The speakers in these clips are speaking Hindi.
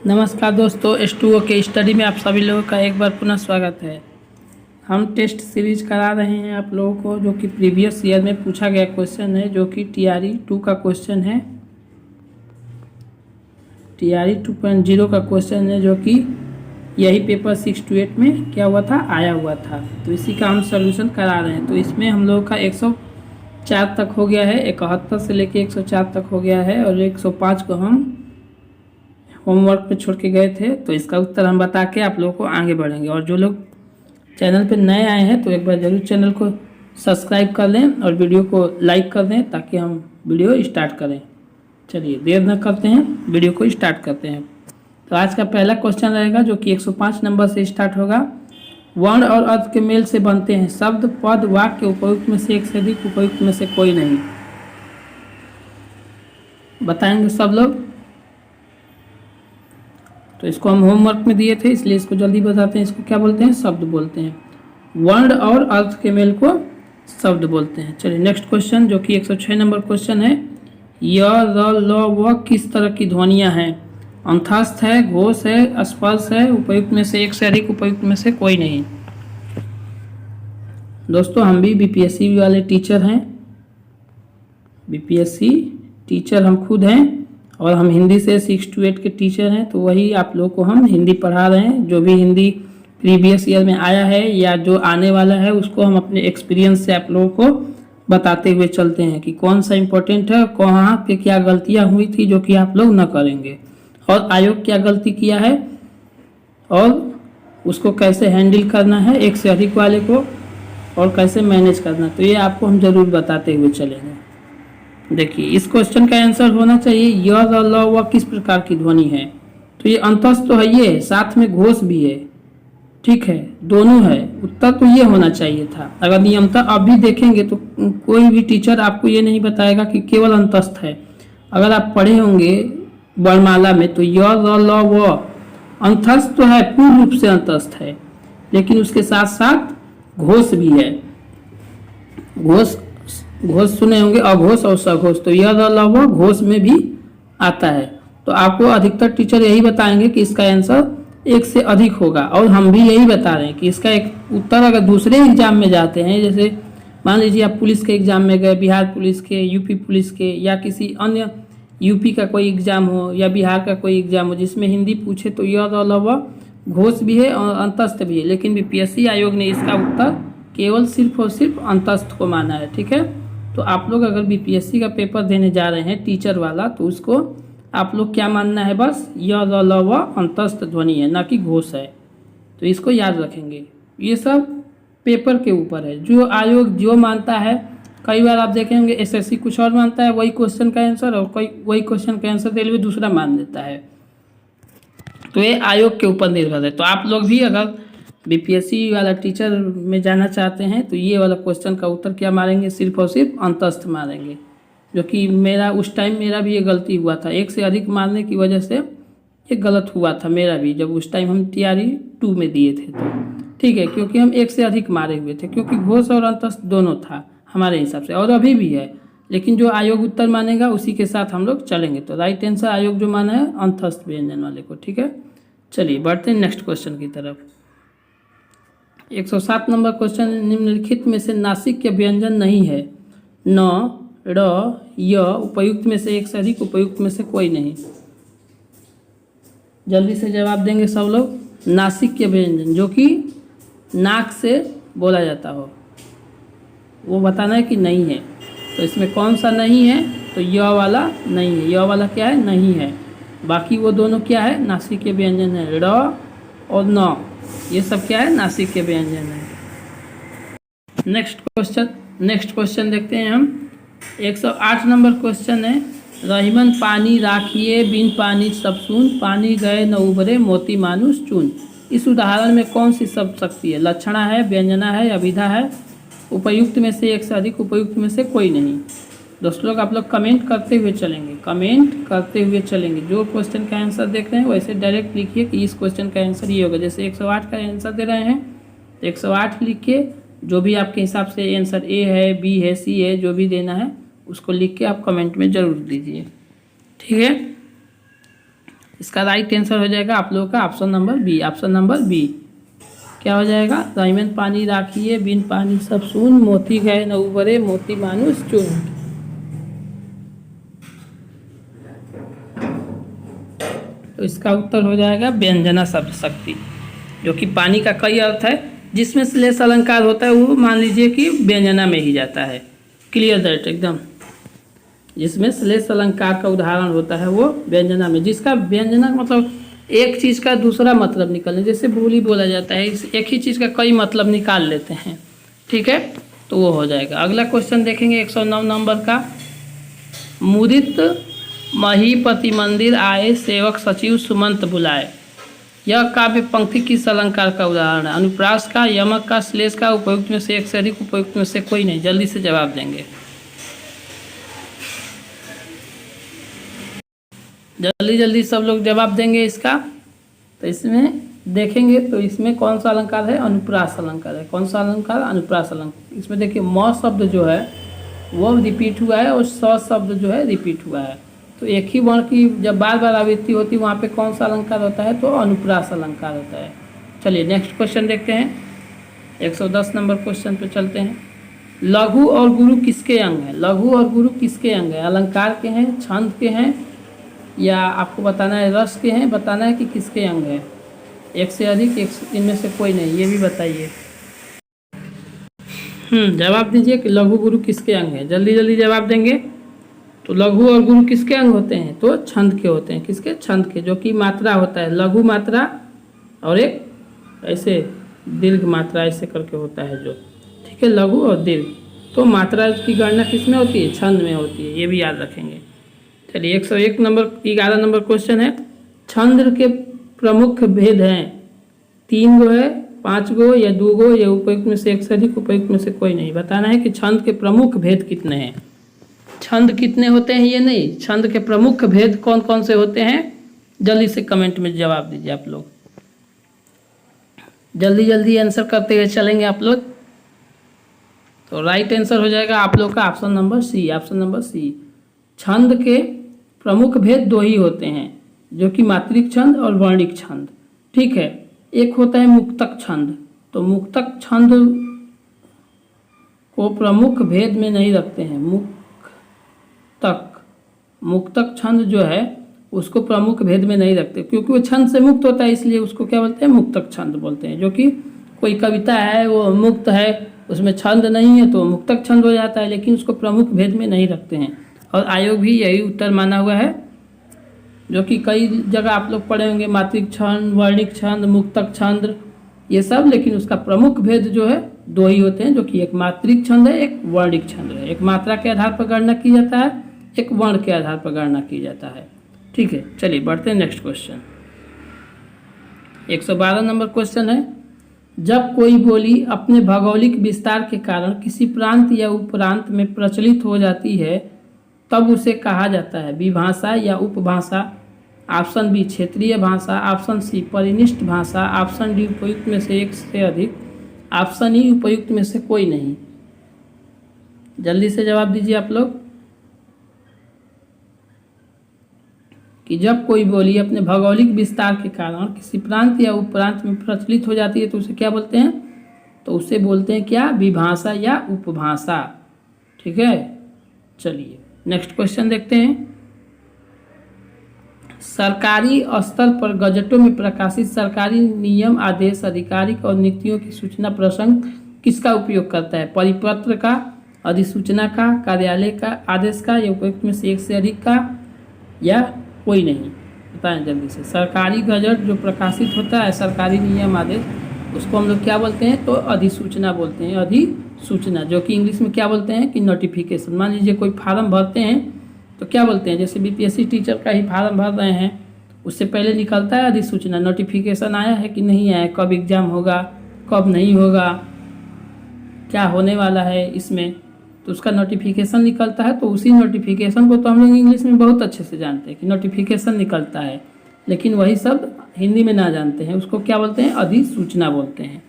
नमस्कार दोस्तों, S2O के स्टडी में आप सभी लोगों का एक बार पुनः स्वागत है। हम टेस्ट सीरीज करा रहे हैं आप लोगों को, जो कि प्रीवियस ईयर में पूछा गया क्वेश्चन है, जो कि TRE 2 का क्वेश्चन है। TRE 2.0 का क्वेश्चन है, जो कि यही पेपर 6 to 8 में क्या हुआ था, आया हुआ था। तो इसी का हम सोल्यूशन करा रहे हैं। तो इसमें हम लोगों का 104 तक हो गया है, 71 से लेके 104 तक हो गया है, और 105 को हम होमवर्क पे छोड़ के गए थे। तो इसका उत्तर हम बता के आप लोगों को आगे बढ़ेंगे। और जो लोग चैनल पे नए आए हैं तो एक बार ज़रूर चैनल को सब्सक्राइब कर लें और वीडियो को लाइक कर दें, ताकि हम वीडियो स्टार्ट करें। चलिए देर न करते हैं, वीडियो को स्टार्ट करते हैं। तो आज का पहला क्वेश्चन रहेगा, जो कि 105 नंबर से स्टार्ट होगा। वर्ण और अर्थ के मेल से बनते हैं शब्द, पद, वाक्य, उपयुक्त में से एक से अधिक, उपयुक्त में से कोई नहीं। बताएंगे सब लोग। तो इसको हम होमवर्क में दिए थे, इसलिए इसको जल्दी बताते हैं। इसको क्या बोलते हैं? शब्द बोलते हैं। वर्ण और अर्थ के मेल को शब्द बोलते हैं। चलिए नेक्स्ट क्वेश्चन, जो कि 106 नंबर क्वेश्चन है। य, र, ल, व किस तरह की ध्वनियां हैं? अंतस्थ है, घोष है, स्पर्श है, उपयुक्त में से एक से अधिक, उपयुक्त में से कोई नहीं। दोस्तों हम भी BPSC वाले टीचर हैं, BPSC टीचर हम खुद हैं, और हम हिंदी से 6 to 8 के टीचर हैं। तो वही आप लोग को हम हिंदी पढ़ा रहे हैं। जो भी हिंदी प्रीवियस ईयर में आया है या जो आने वाला है, उसको हम अपने एक्सपीरियंस से आप लोगों को बताते हुए चलते हैं कि कौन सा इम्पोर्टेंट है, कहाँ पे क्या गलतियाँ हुई थी जो कि आप लोग न करेंगे, और आयोग क्या गलती किया है और उसको कैसे हैंडल करना है एक से अधिक वाले को, और कैसे मैनेज करना। तो ये आपको हम ज़रूर बताते हुए चलेंगे। देखिए इस क्वेश्चन का आंसर होना चाहिए य, र, ल, व किस प्रकार की ध्वनि है। तो ये अंतस्थ तो है, ये साथ में घोष भी है, ठीक है, दोनों है। उत्तर तो ये होना चाहिए था। अगर नियमतः अभी देखेंगे तो कोई भी टीचर आपको ये नहीं बताएगा कि केवल अंतस्थ है। अगर आप पढ़े होंगे वर्णमाला में तो य, र, ल, व अंतस्थ तो है, पूर्ण रूप से अंतस्थ है, लेकिन उसके साथ साथ घोष भी है। घोष सुने होंगे, अघोष और सघोष। तो यह ल घोष में भी आता है। तो आपको अधिकतर टीचर यही बताएंगे कि इसका आंसर एक से अधिक होगा, और हम भी यही बता रहे हैं कि इसका एक उत्तर अगर दूसरे एग्जाम में जाते हैं, जैसे मान लीजिए आप पुलिस के एग्जाम में गए, बिहार पुलिस के, यूपी पुलिस के, या किसी अन्य यूपी का कोई एग्जाम हो या बिहार का कोई एग्जाम हो जिसमें हिंदी पूछे, तो यह ल घोष भी है और अंतस्थ भी है। लेकिन BPSC आयोग ने इसका उत्तर केवल सिर्फ और सिर्फ अंतस्थ को माना है, ठीक है। तो आप लोग अगर BPSC का पेपर देने जा रहे हैं टीचर वाला, तो उसको आप लोग क्या मानना है? बस य, र, ल, व अंतस्थ ध्वनि है, ना कि घोष है। तो इसको याद रखेंगे। ये सब पेपर के ऊपर है, जो आयोग जो मानता है। कई बार आप देखेंगे SSC कुछ और मानता है वही क्वेश्चन का आंसर, और कोई वही क्वेश्चन का आंसर रेलवे दूसरा मान देता है। तो ये आयोग के ऊपर निर्भर है। तो आप लोग भी अगर BPSC वाला टीचर में जाना चाहते हैं तो ये वाला क्वेश्चन का उत्तर क्या मारेंगे? सिर्फ और सिर्फ अंतस्थ मारेंगे। जो कि उस टाइम मेरा भी ये गलती हुआ था, एक से अधिक मारने की वजह से ये गलत हुआ था मेरा भी, जब उस टाइम हम TRE 2 में दिए थे। तो ठीक है, क्योंकि हम एक से अधिक मारे हुए थे, क्योंकि घोष और अंतस्थ दोनों था हमारे हिसाब से, और अभी भी है। लेकिन जो आयोग उत्तर मानेगा उसी के साथ हम लोग चलेंगे। तो राइट आंसर आयोग जो माना है अंतस्थ व्यंजन वाले को, ठीक है। चलिए बढ़ते हैं नेक्स्ट क्वेश्चन की तरफ। 107 नंबर क्वेश्चन, निम्नलिखित में से नासिक के व्यंजन नहीं है। न, र, य उपयुक्त में से एक से अधिक, उपयुक्त में से कोई नहीं। जल्दी से जवाब देंगे सब लोग। नासिक के व्यंजन जो कि नाक से बोला जाता हो, वो बताना है कि नहीं है। तो इसमें कौन सा नहीं है? तो य वाला नहीं है। य वाला क्या है? नहीं है। बाकी वो दोनों क्या है? नासिक के व्यंजन है। र और न, ये सब क्या है? नासिक के व्यंजन है। नेक्स्ट क्वेश्चन देखते हैं हम। 108 नंबर क्वेश्चन है। रहीमन पानी राखिए, बिन पानी सब सून, पानी गए न उबरे, मोती मानुष चून। इस उदाहरण में कौन सी सब शक्ति है? लक्षणा है, व्यंजना है, अभिधा है, उपयुक्त में से एक से अधिक, उपयुक्त में से कोई नहीं। दोस्तों लोग आप लोग कमेंट करते हुए चलेंगे। जो क्वेश्चन का आंसर देख रहे हैं वैसे डायरेक्ट लिखिए कि इस क्वेश्चन का आंसर ये होगा। जैसे 108 का आंसर दे रहे हैं तो 108 लिख के, जो भी आपके हिसाब से आंसर A है, B है, C है, जो भी देना है उसको लिख के आप कमेंट में ज़रूर दीजिए, ठीक है। इसका राइट आंसर हो जाएगा आप लोगों का option number B. Option number B क्या हो जाएगा? रहीमन पानी राखिए बिन पानी सब सून, मोती गए न उबरे मोती मानुष चुन। तो इसका उत्तर हो जाएगा व्यंजना शब्द शक्ति, जो कि पानी का कई अर्थ है, जिसमें श्लेष अलंकार होता है वो मान लीजिए कि व्यंजना में ही जाता है। क्लियर दैट एकदम, जिसमें श्लेष अलंकार का उदाहरण होता है वो व्यंजना में, जिसका व्यंजना मतलब एक चीज़ का दूसरा मतलब निकलने, जैसे बोली बोला जाता है, इस एक ही चीज़ का कई मतलब निकाल लेते हैं। ठीक है, तो वो हो जाएगा। अगला क्वेश्चन देखेंगे 109 नंबर का। मुदित महीपति मंदिर आए सेवक सचिव सुमंत बुलाए, यह काव्य पंक्ति किस अलंकार का उदाहरण है? अनुप्रास का, यमक का, श्लेष का, उपयुक्त में से एक से अधिक, उपयुक्त में से कोई नहीं। जल्दी से जवाब देंगे, जल्दी जल्दी सब लोग जवाब देंगे इसका। तो इसमें देखेंगे तो इसमें कौन सा अलंकार है? अनुप्रास अलंकार है। कौन सा अलंकार? अनुप्रास अलंकार। इसमें देखिए म शब्द जो है वो रिपीट हुआ है और स शब्द जो है रिपीट हुआ है। तो एक ही वर्ण की जब बार बार आवृत्ति होती है वहाँ पे कौन सा अलंकार होता है? तो अनुप्रास अलंकार होता है। चलिए नेक्स्ट क्वेश्चन देखते हैं। 110 नंबर क्वेश्चन पे चलते हैं। लघु और गुरु किसके अंग हैं? लघु और गुरु किसके अंग हैं? अलंकार के हैं, छंद के हैं, या आपको बताना है रस के हैं, बताना है कि किसके अंग है? एक से अधिक, इनमें से कोई नहीं, ये भी बताइए। जवाब दीजिए कि लघु गुरु किसके अंग है। जल्दी जल्दी जवाब देंगे। तो लघु और गुरु किसके अंग होते हैं? तो छंद के होते हैं। किसके? छंद के, जो कि मात्रा होता है, लघु मात्रा और एक ऐसे दीर्घ मात्रा ऐसे करके होता है जो। ठीक है, लघु और दीर्घ। तो मात्रा की गणना किस में होती है? छंद में होती है, ये भी याद रखेंगे। चलिए 101 नंबर 11 नंबर क्वेश्चन है। छंद के प्रमुख भेद हैं, 3 गो है, 5 गो या 2 गो, या उपयुक्त में से एक से अधिक, उपयुक्त में से कोई नहीं। बताना है कि छंद के प्रमुख भेद कितने हैं। छंद कितने होते हैं ये नहीं, छंद के प्रमुख भेद कौन कौन से होते हैं। जल्दी से कमेंट में जवाब दीजिए आप लोग, जल्दी जल्दी आंसर करते हुए चलेंगे आप लोग। तो राइट आंसर हो जाएगा आप लोग का option number C. Option number C. छंद के प्रमुख भेद 2 ही होते हैं, जो कि मात्रिक छंद और वर्णिक छंद। ठीक है, एक होता है मुक्तक छंद। तो मुक्तक छंद को प्रमुख भेद में नहीं रखते हैं। मुक्तक छंद जो है उसको प्रमुख भेद में नहीं रखते, क्योंकि वो छंद से मुक्त होता है, इसलिए उसको क्या बोलते हैं? मुक्तक छंद बोलते हैं। जो कि कोई कविता है वो मुक्त है, उसमें छंद नहीं है तो मुक्तक छंद हो जाता है, लेकिन उसको प्रमुख भेद में नहीं रखते हैं। और आयोग भी यही उत्तर माना हुआ है, जो कि कई जगह आप लोग पढ़े होंगे, मात्रिक छंद, वर्णिक छंद, मुक्तक छंद, ये सब। लेकिन उसका प्रमुख भेद जो है 2 ही होते हैं, जो कि एक मात्रिक छंद है, एक वर्णिक छंद है। एक मात्रा के आधार पर गणना की जाता है, एक वर्ण के आधार पर गणना की जाता है। ठीक है, चलिए बढ़ते हैं नेक्स्ट क्वेश्चन। 112 नंबर क्वेश्चन है। जब कोई बोली अपने भौगोलिक विस्तार के कारण किसी प्रांत या उपप्रांत में प्रचलित हो जाती है तब उसे कहा जाता है विभाषा या उपभाषा। ऑप्शन बी क्षेत्रीय भाषा, ऑप्शन सी परिनिष्ठ भाषा, ऑप्शन डी उपयुक्त में से एक से अधिक, ऑप्शन ई उपयुक्त में से कोई नहीं। जल्दी से जवाब दीजिए आप लोग कि जब कोई बोली अपने भौगोलिक विस्तार के कारण किसी प्रांत या उपप्रांत में प्रचलित हो जाती है तो उसे क्या बोलते हैं? तो उसे बोलते हैं क्या? विभाषा या उपभाषा। ठीक है, चलिए नेक्स्ट क्वेश्चन देखते हैं। सरकारी स्तर पर गजटों में प्रकाशित सरकारी नियम, आदेश, आधिकारिक और नियुक्तियों की सूचना प्रसंग किसका उपयोग करता है? परिपत्र का, अधिसूचना का, कार्यालय का आदेश का, या उपयुक्त में से एक से अधिक का, या कोई नहीं। बताएं जल्दी से। सरकारी गजट जो प्रकाशित होता है, सरकारी नियम, आदेश, उसको हम लोग क्या बोलते हैं? तो अधिसूचना बोलते हैं। अधिसूचना, जो कि इंग्लिश में क्या बोलते हैं कि नोटिफिकेशन। मान लीजिए कोई फार्म भरते हैं तो क्या बोलते हैं? जैसे बीपीएससी टीचर का ही फार्म भर रहे हैं, उससे पहले निकलता है अधिसूचना, नोटिफिकेशन आया है कि नहीं आया, कब एग्जाम होगा, कब नहीं होगा, क्या होने वाला है इसमें, तो उसका नोटिफिकेशन निकलता है। तो उसी नोटिफिकेशन को तो हम लोग इंग्लिश में बहुत अच्छे से जानते हैं कि नोटिफिकेशन निकलता है, लेकिन वही शब्द हिंदी में ना जानते हैं, उसको क्या बोलते हैं? अधिसूचना बोलते हैं।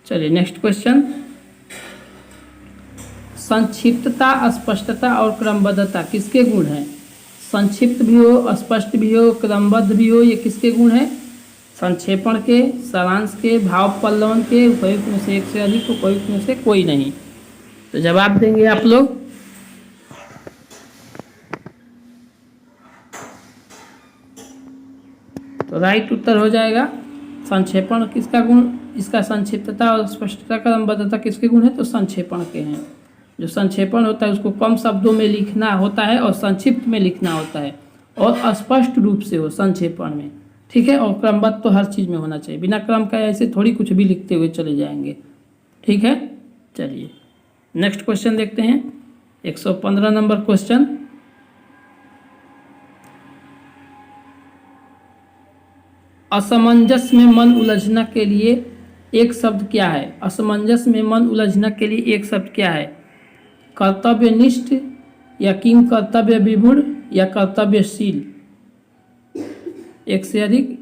चलिए नेक्स्ट क्वेश्चन। संक्षिप्तता, स्पष्टता और क्रमबद्धता किसके गुण हैं? संक्षिप्त भी हो, स्पष्ट भी हो, क्रमबद्ध भी हो, ये किसके गुण हैं? संक्षेपण के, सारांश के, भाव पल्लवन के, उपयुक्त में से एक से अधिक, उपयुक्त में से कोई नहीं। तो जवाब देंगे आप लोग। तो राइट उत्तर हो जाएगा संक्षेपण किसका गुण? इसका संक्षिप्तता और स्पष्टता, क्रमबद्धता किसके गुण है? तो संक्षेपण के हैं। जो संक्षेपण होता है उसको कम शब्दों में लिखना होता है और संक्षिप्त में लिखना होता है और स्पष्ट रूप से हो संक्षेपण में, ठीक है। और क्रमबद्ध तो हर चीज़ में होना चाहिए, बिना क्रम का ऐसे थोड़ी कुछ भी लिखते हुए चले जाएंगे, ठीक है। चलिए नेक्स्ट क्वेश्चन देखते हैं। 115 नंबर क्वेश्चन। असमंजस में मन उलझना के लिए एक शब्द क्या है? असमंजस में मन उलझना के लिए एक शब्द क्या है? कर्तव्यनिष्ठ या किम कर्तव्य विमूढ़ या कर्तव्यशील? एक से अधिक,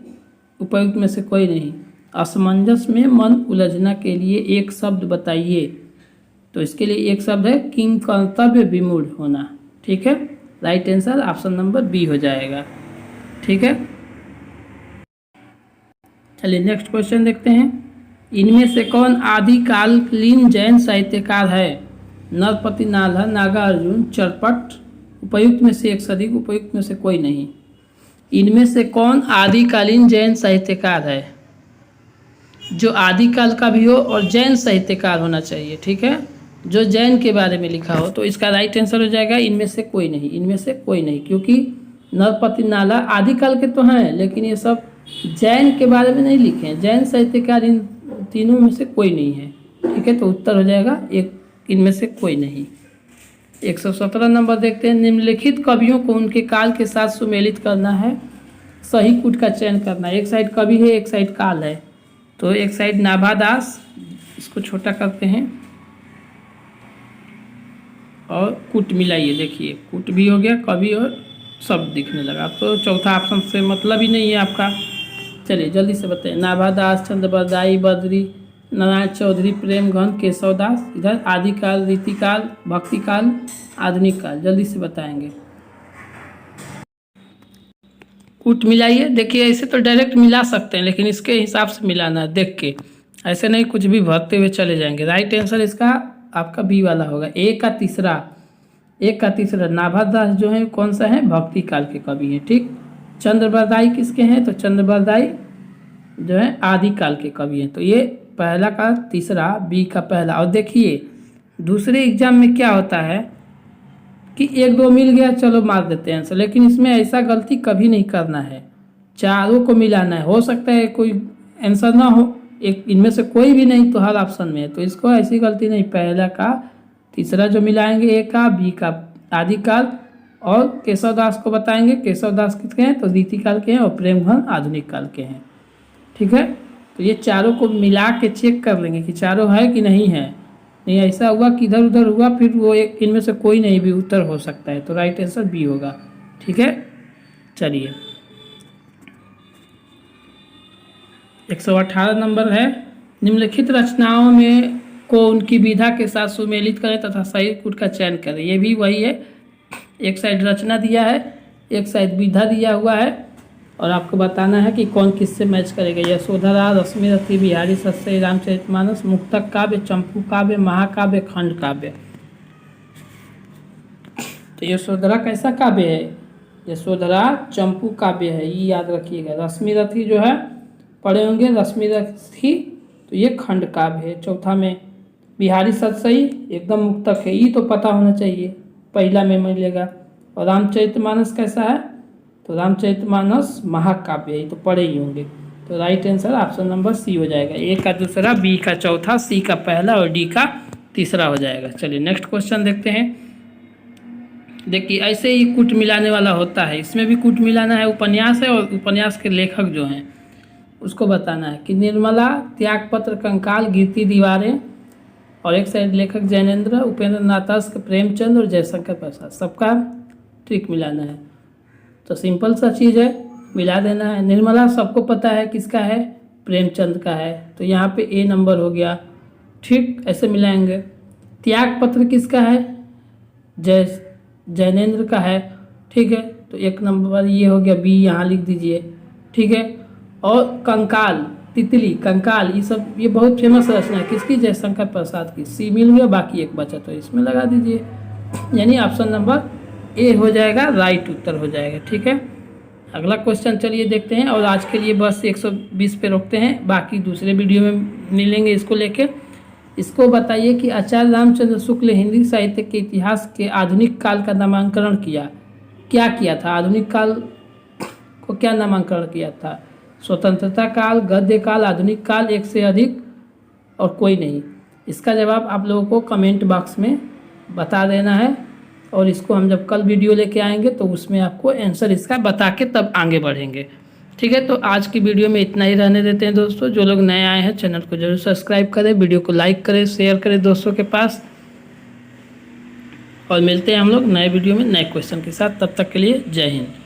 उपयुक्त में से कोई नहीं। असमंजस में मन उलझना के लिए एक शब्द बताइए। तो इसके लिए एक शब्द है किम कर्तव्य विमूढ़ होना, ठीक है। Right answer option number B हो जाएगा, ठीक है। चलिए नेक्स्ट क्वेश्चन देखते हैं। इनमें से कौन आदिकालीन जैन साहित्यकार है? नरपति नाल्हा, नागार्जुन, चरपट। उपयुक्त में से एक से अधिक, उपयुक्त में से कोई नहीं। इनमें से कौन आदिकालीन जैन साहित्यकार है? जो आदिकाल का भी हो और जैन साहित्यकार होना चाहिए, ठीक है, जो जैन के बारे में लिखा हो। तो इसका राइट आंसर हो जाएगा इनमें से कोई नहीं, इनमें से कोई नहीं, क्योंकि नरपति नाल्हा आदिकाल के तो हैं लेकिन ये सब जैन के बारे में नहीं लिखे हैं। जैन साहित्यकार इन तीनों में से कोई नहीं है, ठीक है। तो उत्तर हो जाएगा एक, इनमें से कोई नहीं। 117 नंबर देखते हैं। निम्नलिखित कवियों को उनके काल के साथ सुमेलित करना है, सही कूट का चयन करना है। एक साइड कवि है, एक साइड काल है। तो एक साइड नाभादास, इसको छोटा करते हैं और कूट मिलाइए, देखिए कूट भी हो गया, कवि और शब्द दिखने लगा। तो चौथा ऑप्शन से मतलब ही नहीं है आपका। चलिए जल्दी से बताइए। नाभादास, चंद्रबरदाई, बद्री नारायण चौधरी, प्रेम घन, केशव दास। इधर आदिकाल, रीतिकाल, भक्तिकाल, आधुनिक काल। जल्दी से बताएंगे। कूट मिलाइए। देखिए ऐसे तो डायरेक्ट मिला सकते हैं लेकिन इसके हिसाब से मिलाना है, देख के, ऐसे नहीं कुछ भी भरते हुए चले जाएंगे। राइट आंसर इसका आपका बी वाला होगा। एक का तीसरा नाभादास जो है कौन सा है? भक्ति काल के कवि हैं, ठीक। चंद्रबरदाई किसके हैं? तो चंद्रबरदाई जो है आदिकाल के कवि हैं। तो ये पहला का तीसरा, बी का पहला। और देखिए दूसरे एग्जाम में क्या होता है कि एक दो मिल गया चलो मार देते हैं आंसर, लेकिन इसमें ऐसा गलती कभी नहीं करना है, चारों को मिलाना है। हो सकता है कोई आंसर ना हो, एक इनमें से कोई भी नहीं तो हर ऑप्शन में है, तो इसको ऐसी गलती नहीं। पहला का तीसरा जो मिलाएंगे, ए का, बी का आदिकाल, और केशव दास को बताएंगे। केशव दास किसके हैं? तो रीतिकाल के हैं, और प्रेमघन आधुनिक काल के हैं, ठीक है। तो ये चारों को मिला के चेक कर लेंगे कि चारों है कि नहीं है। नहीं ऐसा हुआ कि इधर उधर हुआ फिर वो एक, इनमें से कोई नहीं भी उत्तर हो सकता है। तो राइट आंसर बी होगा, ठीक है। चलिए 118 नंबर है। निम्नलिखित रचनाओं में को उनकी विधा के साथ सुमेलित करें तथा सही कूट का चयन करें। ये भी वही है, एक साइड रचना दिया है, एक साइड विधा दिया हुआ है, और आपको बताना है कि कौन किससे मैच करेगा। यशोधरा, रश्मिरथी, बिहारी सत्सई, रामचरितमानस, मुक्तक काव्य, चंपू काव्य, महाकाव्य, खंड काव्य। तो यशोधरा कैसा काव्य है? यशोधरा चंपू काव्य है, ये याद रखिएगा। रश्मिरथी जो है पढ़े होंगे, रश्मिरथी, तो ये खंड काव्य है। चौथा में बिहारी सत्सई एकदम मुक्तक है, ये तो पता होना चाहिए, पहला में मिलेगा। और रामचरितमानस कैसा है? तो रामचरितमानस महाकाव्य है, तो पढ़े ही होंगे। तो right answer option number C हो जाएगा। ए का दूसरा, बी का चौथा, सी का पहला और डी का तीसरा हो जाएगा। चलिए नेक्स्ट क्वेश्चन देखते हैं। देखिए ऐसे ही कूट मिलाने वाला होता है, इसमें भी कूट मिलाना है। उपन्यास है और उपन्यास के लेखक जो हैं उसको बताना है कि निर्मला, त्यागपत्र, कंकाल, गिरती दीवारें, और एक साइड लेखक जैनेन्द्र, उपेंद्र नाथ, प्रेमचंद और जयशंकर प्रसाद। सबका ट्रिक मिलाना है। तो सिंपल सा चीज़ है, मिला देना है। निर्मला सबको पता है किसका है? प्रेमचंद का है, तो यहाँ पे ए नंबर हो गया, ठीक। ऐसे मिलाएंगे। त्यागपत्र किसका है? जैनेन्द्र का है, ठीक है। तो 1 नंबर ये हो गया, बी यहाँ लिख दीजिए, ठीक है। और कंकाल, तितली, कंकाल, ये सब ये बहुत फेमस रचना है किसकी, जयशंकर प्रसाद की। सी मिल गया, बाकी एक बचा तो इसमें लगा दीजिए, यानी ऑप्शन नंबर ए हो जाएगा, राइट उत्तर हो जाएगा, ठीक है। अगला क्वेश्चन चलिए देखते हैं, और आज के लिए बस 120 पे रोकते हैं, बाकी दूसरे वीडियो में मिलेंगे इसको लेके। इसको बताइए कि आचार्य रामचंद्र शुक्ल हिंदी साहित्य के इतिहास के आधुनिक काल का नामांकन क्या किया था, आधुनिक काल को क्या नामांकन किया था? स्वतंत्रता काल, गद्य काल, आधुनिक काल, एक से अधिक और कोई नहीं। इसका जवाब आप लोगों को कमेंट बॉक्स में बता देना है, और इसको हम जब कल वीडियो लेके आएंगे तो उसमें आपको आंसर इसका बता के तब आगे बढ़ेंगे, ठीक है। तो आज की वीडियो में इतना ही रहने देते हैं दोस्तों। जो लोग नए आए हैं चैनल को जरूर सब्सक्राइब करें, वीडियो को लाइक करें, शेयर करें दोस्तों के पास, और मिलते हैं हम लोग नए वीडियो में नए क्वेश्चन के साथ। तब तक के लिए जय हिंद।